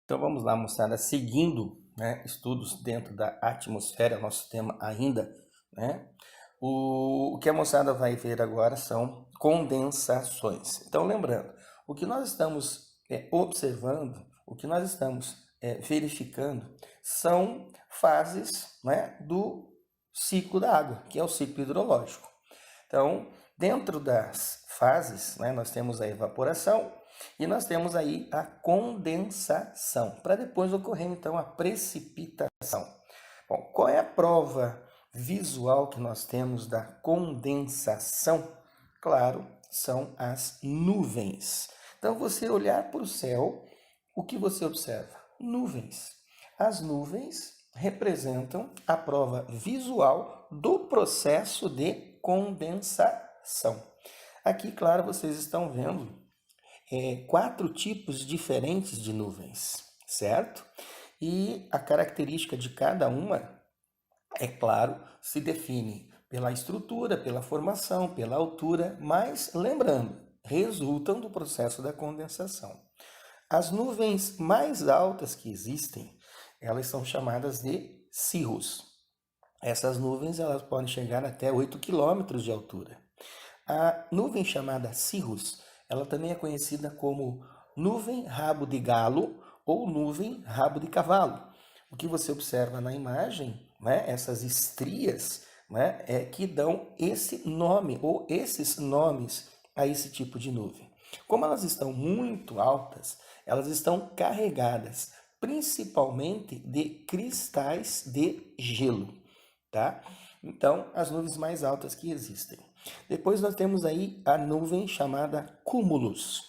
Então vamos lá, moçada, seguindo, né, estudos dentro da atmosfera, nosso tema ainda, né? O que a moçada vai ver agora são condensações. Então lembrando, o que nós estamos observando, o que nós estamos verificando são fases, né, do ciclo da água, que é o ciclo hidrológico. Então, dentro das fases, né, nós temos a evaporação e nós temos aí a condensação, para depois ocorrer então a precipitação. Bom, qual é a prova visual que nós temos da condensação? Claro, são as nuvens. Então, você olhar para o céu, o que você observa? Nuvens. As nuvens representam a prova visual do processo de condensação. Aqui, claro, vocês estão vendo quatro tipos diferentes de nuvens, certo? E a característica de cada uma, é claro, se define pela estrutura, pela formação, pela altura, mas lembrando, resultam do processo da condensação. As nuvens mais altas que existem, elas são chamadas de cirros. Essas nuvens elas podem chegar até 8 quilômetros de altura. A nuvem chamada cirrus, ela também é conhecida como nuvem rabo de galo ou nuvem rabo de cavalo. O que você observa na imagem, né, essas estrias, né, que dão esse nome ou esses nomes a esse tipo de nuvem. Como elas estão muito altas, elas estão carregadas principalmente de cristais de gelo, tá? Então, as nuvens mais altas que existem. Depois nós temos aí a nuvem chamada cúmulos.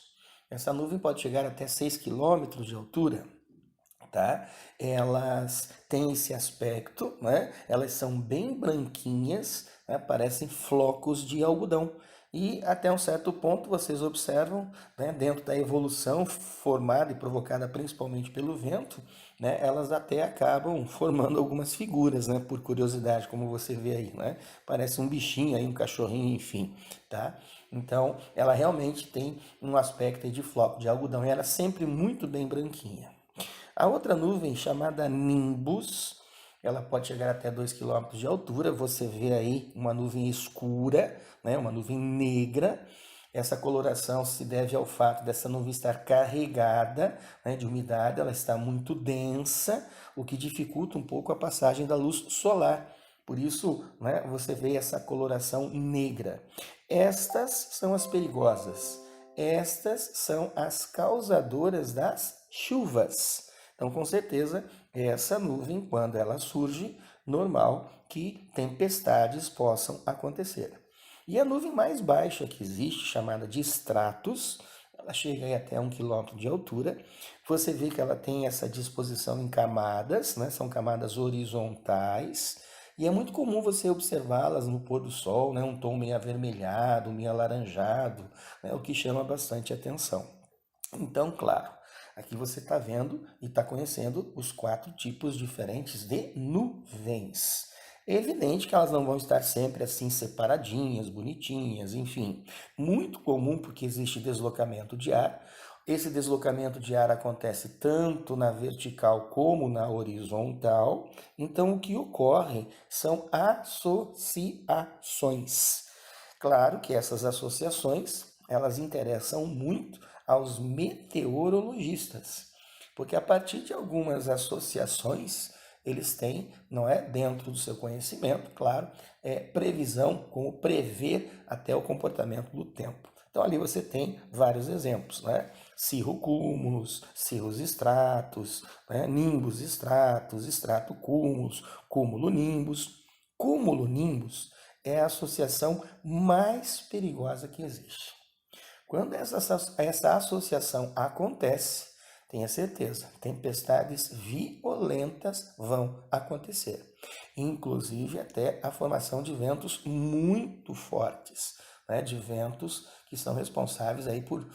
Essa nuvem pode chegar até 6 quilômetros de altura, tá? Elas têm esse aspecto, né? Elas são bem branquinhas, né? Parecem flocos de algodão. E até um certo ponto vocês observam, né, dentro da evolução formada e provocada principalmente pelo vento, né, elas até acabam formando algumas figuras, né, por curiosidade, como você vê aí, né? Parece um bichinho aí, um cachorrinho, enfim, tá? Então, ela realmente tem um aspecto de floco de algodão e ela é sempre muito bem branquinha. A outra nuvem, chamada nimbus, ela pode chegar até 2 quilômetros de altura. Você vê aí uma nuvem escura, né, uma nuvem negra. Essa coloração se deve ao fato dessa nuvem estar carregada, né, de umidade, ela está muito densa, o que dificulta um pouco a passagem da luz solar. Por isso, né, você vê essa coloração negra. Estas são as perigosas. Estas são as causadoras das chuvas. Então, com certeza, essa nuvem, quando ela surge, normal que tempestades possam acontecer. E a nuvem mais baixa que existe, chamada de estratos, ela chega aí até 1 quilômetro de altura. Você vê que ela tem essa disposição em camadas, né? São camadas horizontais. E é muito comum você observá-las no pôr do sol, né? Um tom meio avermelhado, meio alaranjado, né? O que chama bastante atenção. Então, claro, aqui você está vendo e está conhecendo os quatro tipos diferentes de nuvens. É evidente que elas não vão estar sempre assim separadinhas, bonitinhas, enfim. Muito comum porque existe deslocamento de ar. Esse deslocamento de ar acontece tanto na vertical como na horizontal. Então, o que ocorre são associações. Claro que essas associações, elas interessam muito aos meteorologistas, porque a partir de algumas associações, eles têm, não é, dentro do seu conhecimento, claro, previsão, como prever até o comportamento do tempo. Então ali você tem vários exemplos, né? Cirrocúmulos, cirros estratos, né? Nimbus estratos, estratocúmulos, cúmulo nimbus. Cúmulo nimbus é a associação mais perigosa que existe. Quando essa associação acontece, tenha certeza, tempestades violentas vão acontecer, inclusive até a formação de ventos muito fortes, né, de ventos que são responsáveis aí por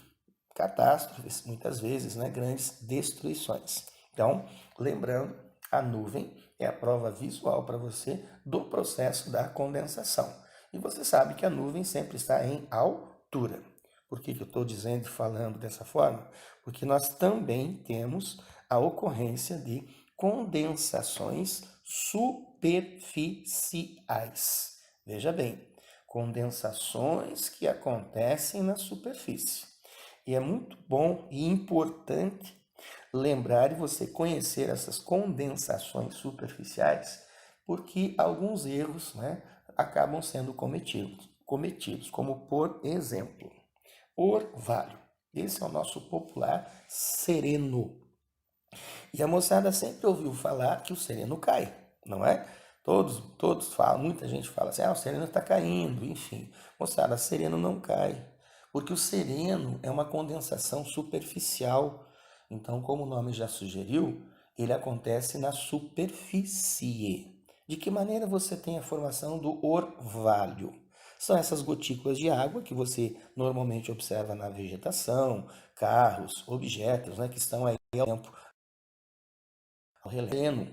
catástrofes, muitas vezes, né, grandes destruições. Então, lembrando, a nuvem é a prova visual para você do processo da condensação. E você sabe que a nuvem sempre está em altura. Por que eu estou dizendo e falando dessa forma? Porque nós também temos a ocorrência de condensações superficiais. Veja bem, condensações que acontecem na superfície. E é muito bom e importante lembrar e você conhecer essas condensações superficiais, porque alguns erros, né, acabam sendo cometidos, como por exemplo, orvalho. Esse é o nosso popular sereno. E a moçada sempre ouviu falar que o sereno cai, não é? Todos falam, muita gente fala assim, o sereno está caindo, enfim. Moçada, sereno não cai, porque o sereno é uma condensação superficial. Então, como o nome já sugeriu, ele acontece na superfície. De que maneira você tem a formação do orvalho? São essas gotículas de água que você normalmente observa na vegetação, carros, objetos, né, que estão aí ao tempo.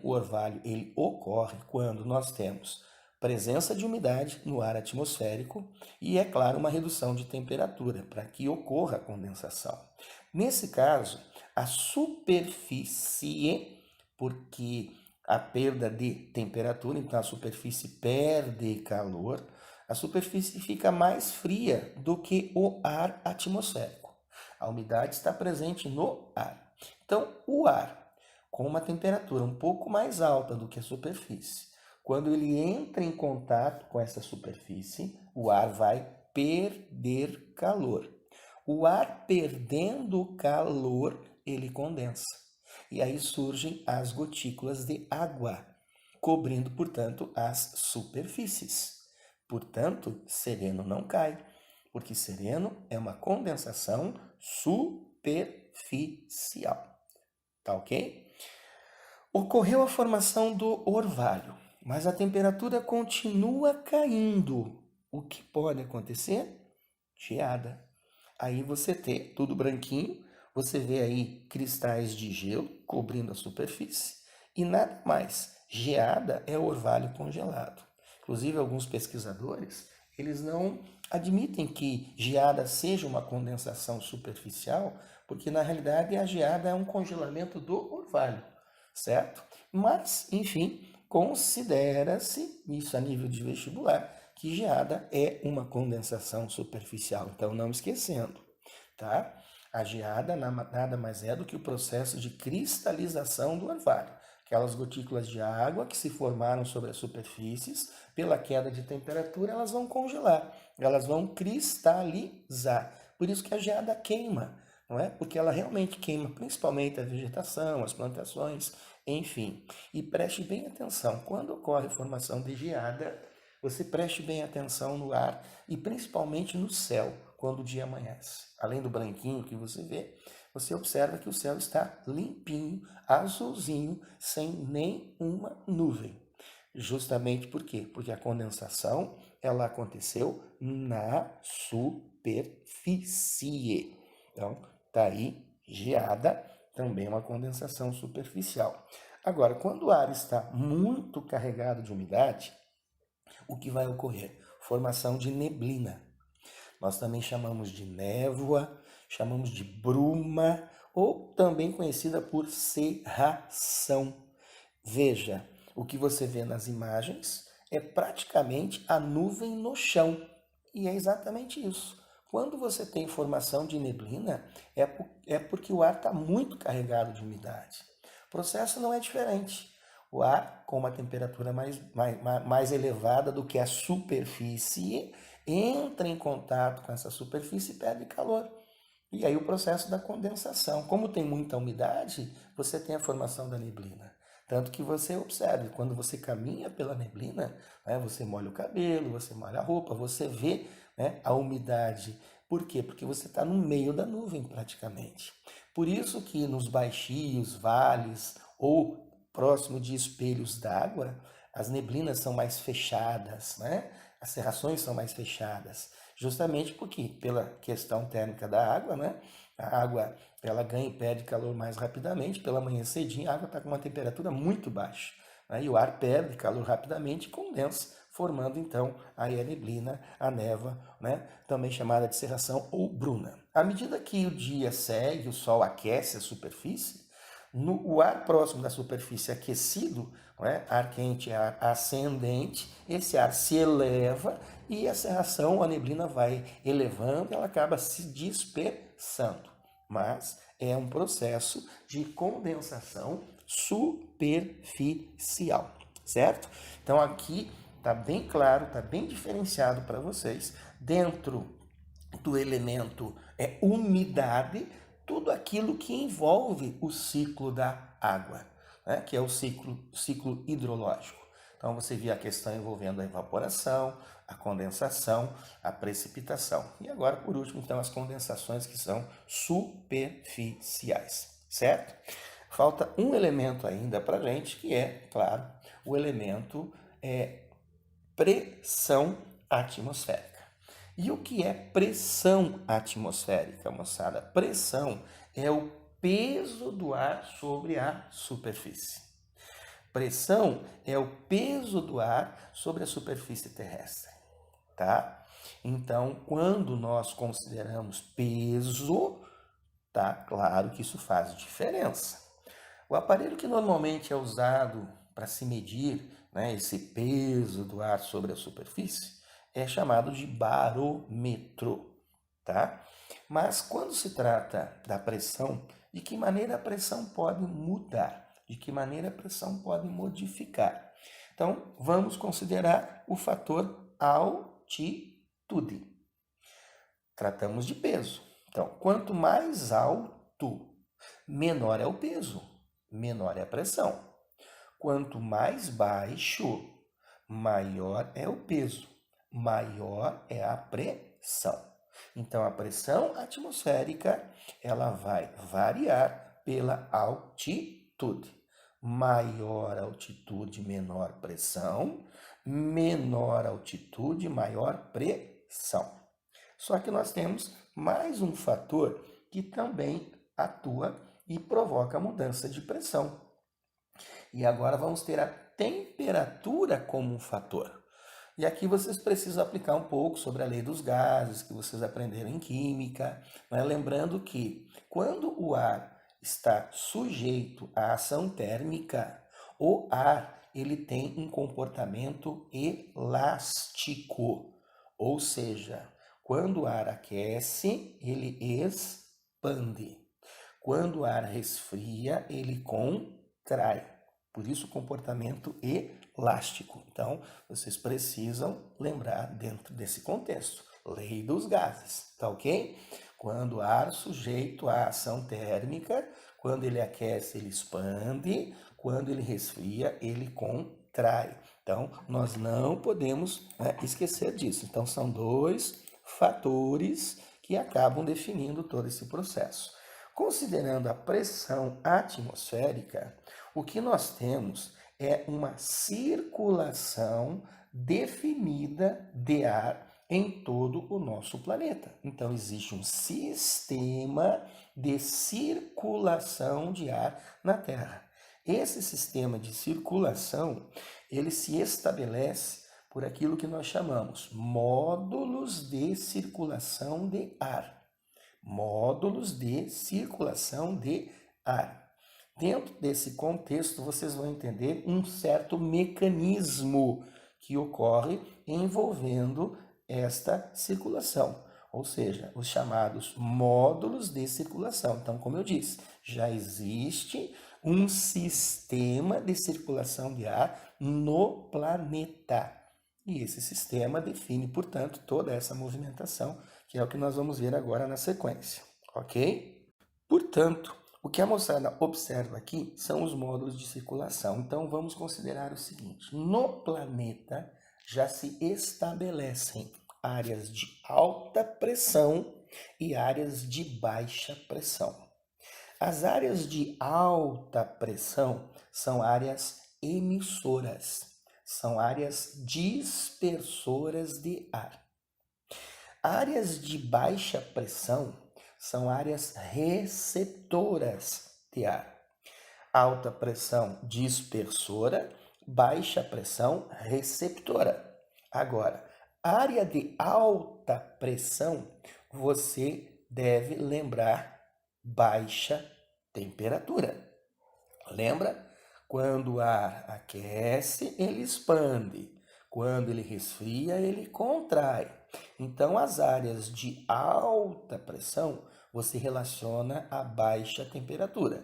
O orvalho ele ocorre quando nós temos presença de umidade no ar atmosférico e, é claro, uma redução de temperatura para que ocorra a condensação. Nesse caso, a superfície, porque a perda de temperatura, então a superfície perde calor, a superfície fica mais fria do que o ar atmosférico. A umidade está presente no ar. Então, o ar com uma temperatura um pouco mais alta do que a superfície, quando ele entra em contato com essa superfície, o ar vai perder calor. O ar perdendo calor, ele condensa. E aí surgem as gotículas de água, cobrindo, portanto, as superfícies. Portanto, sereno não cai, porque sereno é uma condensação superficial. Tá ok? Ocorreu a formação do orvalho, mas a temperatura continua caindo. O que pode acontecer? Geada. Aí você tem tudo branquinho, você vê aí cristais de gelo cobrindo a superfície e nada mais. Geada é o orvalho congelado. Inclusive, alguns pesquisadores, eles não admitem que geada seja uma condensação superficial, porque na realidade a geada é um congelamento do orvalho, certo? Mas, enfim, considera-se, isso a nível de vestibular, que geada é uma condensação superficial. Então, não esquecendo, tá? A geada nada mais é do que o processo de cristalização do orvalho. Aquelas gotículas de água que se formaram sobre as superfícies, pela queda de temperatura, elas vão congelar, elas vão cristalizar. Por isso que a geada queima, não é? Porque ela realmente queima, principalmente a vegetação, as plantações, enfim. E preste bem atenção, quando ocorre a formação de geada, você preste bem atenção no ar e principalmente no céu, quando o dia amanhece. Além do branquinho que você vê, você observa que o céu está limpinho, azulzinho, sem nenhuma nuvem. Justamente por quê? Porque a condensação ela aconteceu na superfície. Então, tá aí geada, também uma condensação superficial. Agora, quando o ar está muito carregado de umidade, o que vai ocorrer? Formação de neblina. Nós também chamamos de névoa, chamamos de bruma, ou também conhecida por cerração. Veja, o que você vê nas imagens é praticamente a nuvem no chão. E é exatamente isso. Quando você tem formação de neblina, é porque o ar está muito carregado de umidade. O processo não é diferente. O ar, com uma temperatura mais elevada do que a superfície, entra em contato com essa superfície e perde calor. E aí o processo da condensação. Como tem muita umidade, você tem a formação da neblina. Tanto que você observe, quando você caminha pela neblina, né, você molha o cabelo, você molha a roupa, você vê, né, a umidade. Por quê? Porque você está no meio da nuvem praticamente. Por isso que nos baixios, vales ou próximo de espelhos d'água, as neblinas são mais fechadas, né? As cerrações são mais fechadas, justamente porque pela questão térmica da água, né? A água ela ganha e perde calor mais rapidamente. Pela manhã cedinho, a água está com uma temperatura muito baixa, né? E o ar perde calor rapidamente e condensa, formando então aí a neblina, a névoa, né? Também chamada de cerração ou bruna. À medida que o dia segue, o sol aquece a superfície, O ar próximo da superfície aquecido, não é? Ar quente, ar ascendente, esse ar se eleva e essa reação, a neblina vai elevando, ela acaba se dispersando. Mas é um processo de condensação superficial, certo? Então aqui está bem claro, está bem diferenciado para vocês, dentro do elemento umidade, tudo aquilo que envolve o ciclo da água, né? Que é o ciclo hidrológico. Então você vê a questão envolvendo a evaporação, a condensação, a precipitação. E agora, por último, então, as condensações que são superficiais, certo? Falta um elemento ainda para a gente, que é, claro, o elemento pressão atmosférica. E o que é pressão atmosférica, moçada? Pressão é o peso do ar sobre a superfície. Pressão é o peso do ar sobre a superfície terrestre, tá? Então, quando nós consideramos peso, tá claro que isso faz diferença. O aparelho que normalmente é usado para se medir, né, esse peso do ar sobre a superfície é chamado de barômetro, tá? Mas quando se trata da pressão, de que maneira a pressão pode mudar? De que maneira a pressão pode modificar? Então, vamos considerar o fator altitude. Tratamos de peso. Então, quanto mais alto, menor é o peso, menor é a pressão. Quanto mais baixo, maior é o peso, maior é a pressão. Então, a pressão atmosférica, ela vai variar pela altitude. Maior altitude, menor pressão. Menor altitude, maior pressão. Só que nós temos mais um fator que também atua e provoca mudança de pressão. E agora vamos ter a temperatura como um fator. E aqui vocês precisam aplicar um pouco sobre a lei dos gases, que vocês aprenderam em química, né? Lembrando que quando o ar está sujeito à ação térmica, o ar ele tem um comportamento elástico, ou seja, quando o ar aquece, ele expande. Quando o ar resfria, ele contrai. Por isso, o comportamento elástico. Então, vocês precisam lembrar dentro desse contexto. Lei dos gases, tá ok? Quando o ar sujeito à ação térmica, quando ele aquece, ele expande. Quando ele resfria, ele contrai. Então, nós não podemos, né, esquecer disso. Então, são dois fatores que acabam definindo todo esse processo. Considerando a pressão atmosférica, o que nós temos é uma circulação definida de ar em todo o nosso planeta. Então, existe um sistema de circulação de ar na Terra. Esse sistema de circulação, ele se estabelece por aquilo que nós chamamos módulos de circulação de ar. Módulos de circulação de ar. Dentro desse contexto, vocês vão entender um certo mecanismo que ocorre envolvendo esta circulação, ou seja, os chamados módulos de circulação. Então, como eu disse, já existe um sistema de circulação de ar no planeta. E esse sistema define, portanto, toda essa movimentação, que é o que nós vamos ver agora na sequência, ok? Portanto, o que a moçada observa aqui são os módulos de circulação. Então, vamos considerar o seguinte: no planeta já se estabelecem áreas de alta pressão e áreas de baixa pressão. As áreas de alta pressão são áreas emissoras, são áreas dispersoras de ar. Áreas de baixa pressão são áreas receptoras de ar. Alta pressão dispersora, baixa pressão receptora. Agora, área de alta pressão, você deve lembrar baixa temperatura. Lembra? Quando o ar aquece, ele expande. Quando ele resfria, ele contrai. Então, as áreas de alta pressão você relaciona a baixa temperatura.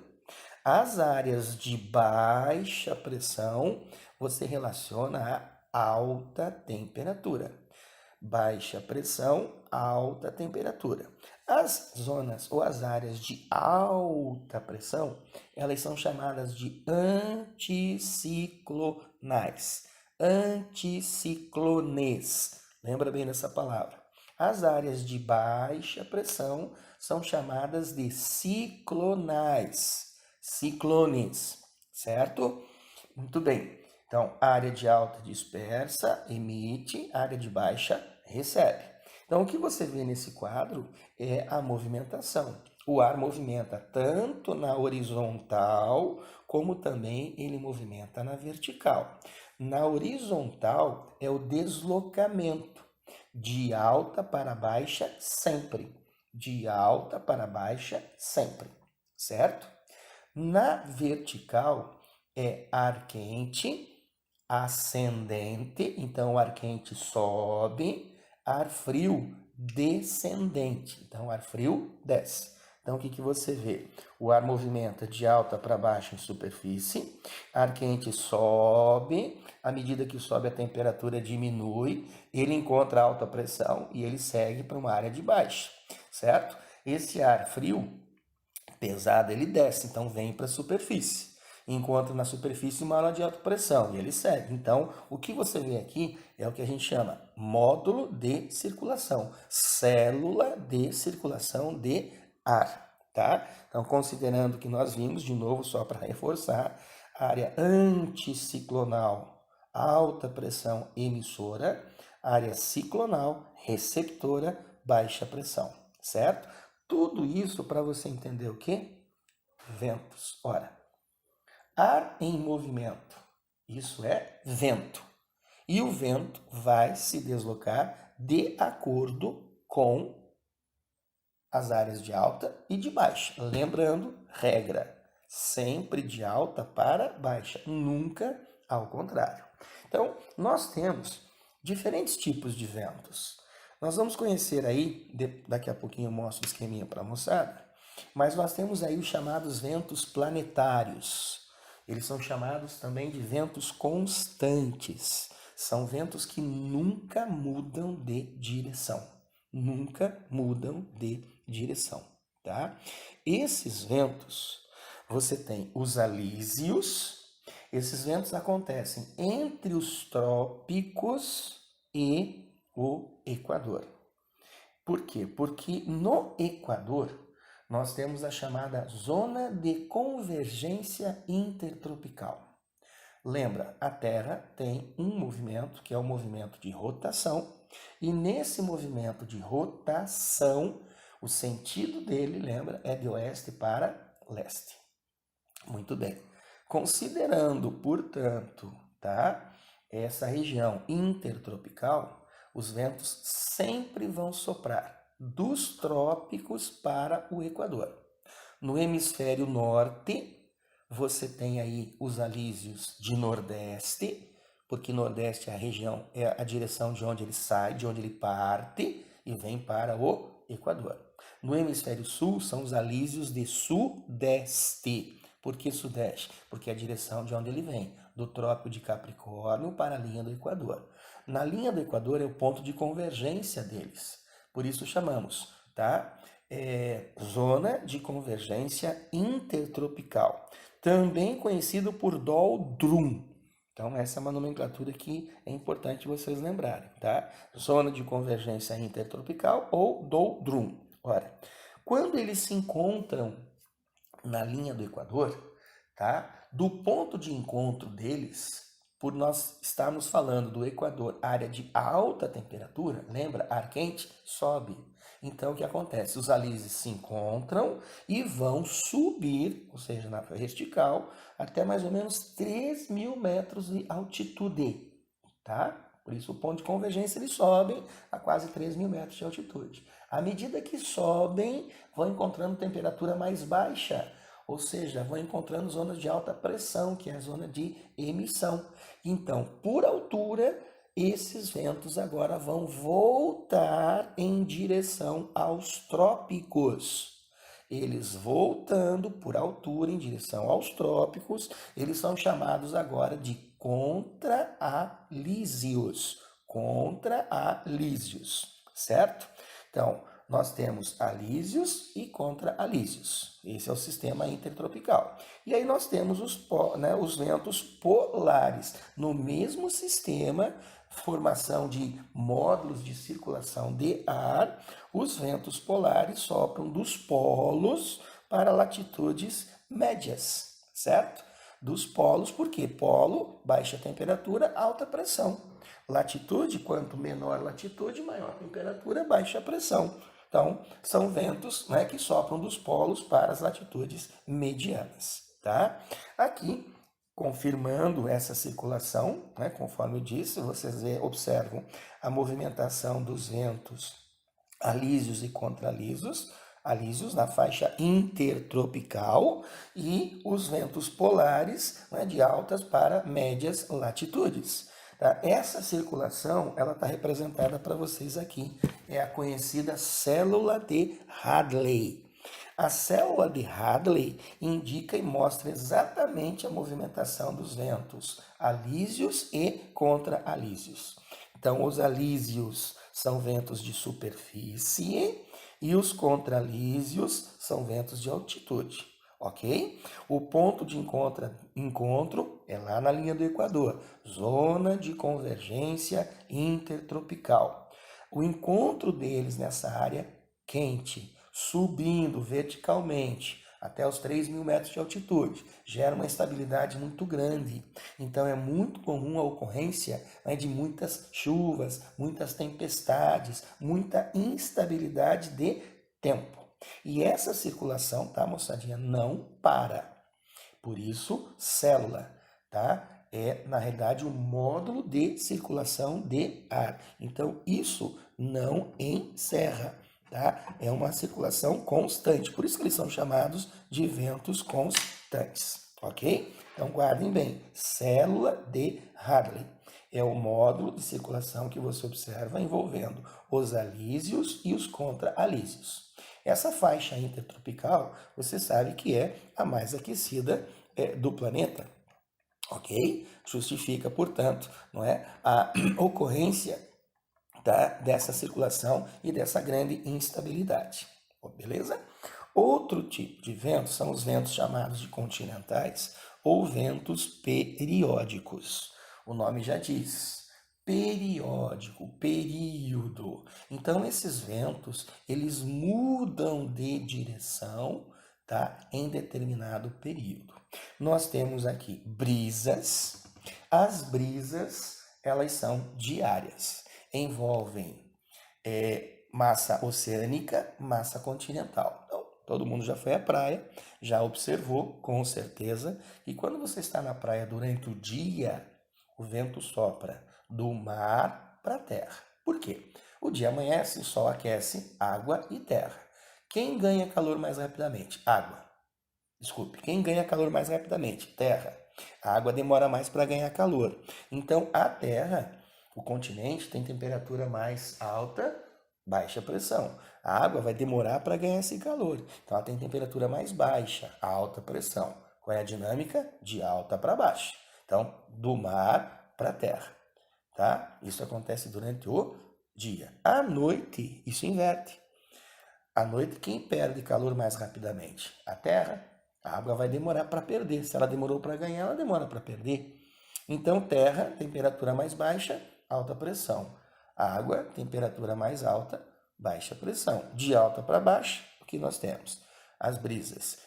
As áreas de baixa pressão você relaciona a alta temperatura. Baixa pressão, alta temperatura. As zonas ou as áreas de alta pressão, elas são chamadas de anticiclonais. Anticiclones. Lembra bem dessa palavra. As áreas de baixa pressão são chamadas de ciclonais. Ciclones, certo? Muito bem. Então, área de alta dispersa, emite, área de baixa recebe. Então, o que você vê nesse quadro é a movimentação. O ar movimenta tanto na horizontal, como também ele movimenta na vertical. Na horizontal é o deslocamento de alta para baixa sempre. De alta para baixa sempre, certo? Na vertical é ar quente ascendente, então o ar quente sobe, ar frio descendente, então ar frio desce. Então o que você vê? O ar movimenta de alta para baixa em superfície, ar quente sobe, à medida que sobe a temperatura diminui, ele encontra alta pressão e ele segue para uma área de baixa, certo? Esse ar frio pesado ele desce, então vem para a superfície. Encontra na superfície uma aula de alta pressão e ele segue. Então, o que você vê aqui é o que a gente chama módulo de circulação, célula de circulação de ar, tá? Então, considerando que nós vimos, de novo, só para reforçar, área anticiclonal, alta pressão emissora, área ciclonal, receptora, baixa pressão, certo? Tudo isso para você entender o quê? Ventos. Ora, ar em movimento, isso é vento. E o vento vai se deslocar de acordo com as áreas de alta e de baixa. Lembrando, regra, sempre de alta para baixa, nunca ao contrário. Então, nós temos diferentes tipos de ventos. Nós vamos conhecer aí, daqui a pouquinho eu mostro o esqueminha para a moçada, mas nós temos aí os chamados ventos planetários. Eles são chamados também de ventos constantes. São ventos que nunca mudam de direção. Nunca mudam de direção, tá? Esses ventos, você tem os alísios. Esses ventos acontecem entre os trópicos e o Equador. Por quê? Porque no Equador nós temos a chamada zona de convergência intertropical. Lembra, a Terra tem um movimento que é o movimento de rotação, e nesse movimento de rotação, o sentido dele, lembra, é de oeste para leste. Muito bem. Considerando, portanto, tá, essa região intertropical, os ventos sempre vão soprar dos trópicos para o Equador. No hemisfério norte, você tem aí os alísios de nordeste, porque nordeste é a região, é a direção de onde ele sai, de onde ele parte e vem para o Equador. No hemisfério sul são os alísios de sudeste. Por que sudeste? Porque é a direção de onde ele vem, do Trópico de Capricórnio para a linha do Equador. Na linha do Equador é o ponto de convergência deles. Por isso chamamos, tá? Zona de convergência intertropical, também conhecido por doldrum. Então, essa é uma nomenclatura que é importante vocês lembrarem, tá? Zona de convergência intertropical ou doldrum. Ora, quando eles se encontram na linha do Equador, tá? Do ponto de encontro deles, por nós estarmos falando do Equador, área de alta temperatura, lembra? Ar quente sobe. Então, o que acontece? Os alísios se encontram e vão subir, ou seja, na vertical, até mais ou menos 3.000 metros de altitude, tá? Por isso, o ponto de convergência, eles sobem a quase 3.000 metros de altitude. À medida que sobem, vão encontrando temperatura mais baixa, ou seja, vão encontrando zonas de alta pressão, que é a zona de emissão. Então, por altura, esses ventos agora vão voltar em direção aos trópicos. Eles voltando por altura em direção aos trópicos, eles são chamados agora de contra-alísios. Contra-alísios, certo? Então, nós temos alísios e contra-alísios. Esse é o sistema intertropical. E aí nós temos os ventos polares. No mesmo sistema, formação de módulos de circulação de ar, os ventos polares sopram dos polos para latitudes médias, certo? Dos polos, por quê? Polo, baixa temperatura, alta pressão. Latitude, quanto menor latitude, maior temperatura, baixa pressão. Então, são ventos, né, que sopram dos polos para as latitudes medianas, tá? Aqui, confirmando essa circulação, né, conforme eu disse, vocês observam a movimentação dos ventos alísios e contra-alísios, alísios na faixa intertropical e os ventos polares, né, de altas para médias latitudes. Tá? Essa circulação ela está representada para vocês aqui, é a conhecida célula de Hadley. A célula de Hadley indica e mostra exatamente a movimentação dos ventos alísios e contra-alísios. Então, os alísios são ventos de superfície e os contra-alísios são ventos de altitude, ok? O ponto de encontro é lá na linha do Equador, zona de convergência intertropical. O encontro deles nessa área quente, subindo verticalmente até os 3.000 metros de altitude, gera uma instabilidade muito grande. Então é muito comum a ocorrência, né, de muitas chuvas, muitas tempestades, muita instabilidade de tempo. E essa circulação, tá, moçadinha, não para. Por isso, célula, tá? É, na realidade, um módulo de circulação de ar. Então, isso não encerra. Tá? É uma circulação constante, por isso que eles são chamados de ventos constantes, ok? Então guardem bem, célula de Hadley é o módulo de circulação que você observa envolvendo os alísios e os contra-alísios. Essa faixa intertropical, você sabe que é a mais aquecida do planeta, ok? Justifica, portanto, não é, a ocorrência dessa circulação e dessa grande instabilidade, beleza? Outro tipo de vento são os ventos chamados de continentais ou ventos periódicos. O nome já diz, periódico, período. Então esses ventos, eles mudam de direção, tá, em determinado período. Nós temos aqui brisas. As brisas, elas são diárias. Envolvem massa oceânica, massa continental. Então, todo mundo já foi à praia, já observou, com certeza, que quando você está na praia durante o dia, o vento sopra do mar para a terra. Por quê? O dia amanhece, o sol aquece água e terra. Quem ganha calor mais rapidamente? Água. Desculpe, quem ganha calor mais rapidamente? Terra. A água demora mais para ganhar calor. Então, a terra, o continente, tem temperatura mais alta, baixa pressão. A água vai demorar para ganhar esse calor. Então, ela tem temperatura mais baixa, alta pressão. Qual é a dinâmica? De alta para baixa. Então, do mar para a terra. Tá? Isso acontece durante o dia. À noite, isso inverte. À noite, quem perde calor mais rapidamente? A terra. A água vai demorar para perder. Se ela demorou para ganhar, ela demora para perder. Então, terra, temperatura mais baixa, alta pressão. Água, temperatura mais alta, baixa pressão. De alta para baixa, o que nós temos? As brisas.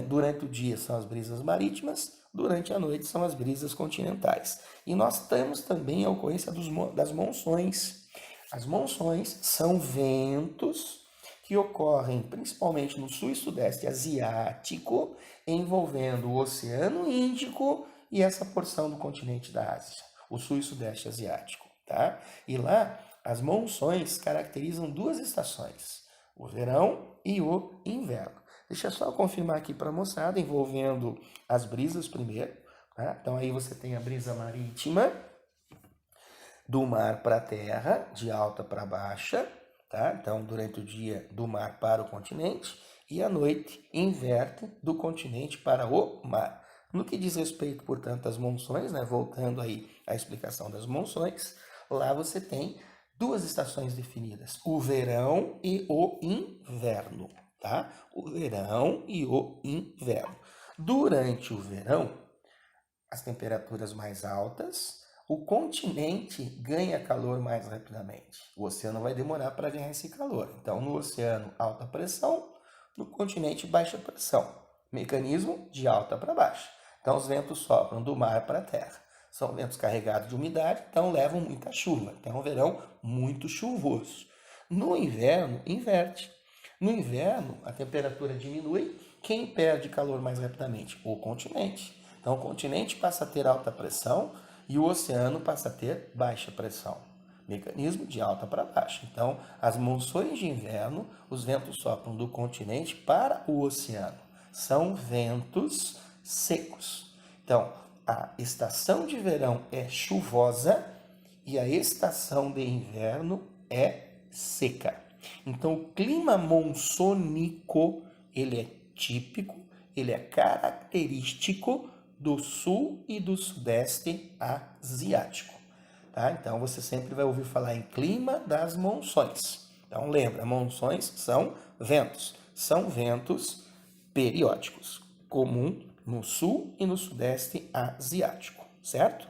Durante o dia são as brisas marítimas, durante a noite são as brisas continentais. E nós temos também a ocorrência das monções. As monções são ventos que ocorrem principalmente no sul e sudeste asiático, envolvendo o Oceano Índico e essa porção do continente da Ásia, o sul e sudeste asiático, tá? E lá as monções caracterizam duas estações, o verão e o inverno. Deixa eu só confirmar aqui para a moçada, envolvendo as brisas primeiro. Tá? Então aí você tem a brisa marítima, do mar para a terra, de alta para baixa. Tá? Então, durante o dia, do mar para o continente, e à noite, inverte do continente para o mar. No que diz respeito, portanto, às monções, né? Voltando aí à explicação das monções, lá você tem duas estações definidas, o verão e o inverno, tá? O verão e o inverno. Durante o verão, as temperaturas mais altas, o continente ganha calor mais rapidamente. O oceano vai demorar para ganhar esse calor. Então, no oceano, alta pressão, no continente, baixa pressão. Mecanismo de alta para baixa. Então, os ventos sopram do mar para a terra. São ventos carregados de umidade, então levam muita chuva. Então, é um verão muito chuvoso. No inverno, inverte. No inverno, a temperatura diminui. Quem perde calor mais rapidamente? O continente. Então, o continente passa a ter alta pressão e o oceano passa a ter baixa pressão. Mecanismo de alta para baixa. Então, as monções de inverno, os ventos sopram do continente para o oceano. São ventos secos. Então, a estação de verão é chuvosa e a estação de inverno é seca. Então, o clima monsônico, ele é típico, ele é característico do sul e do sudeste asiático. Tá? Então, você sempre vai ouvir falar em clima das monções. Então, lembra, monções são ventos periódicos, comum no sul e no sudeste asiático, certo?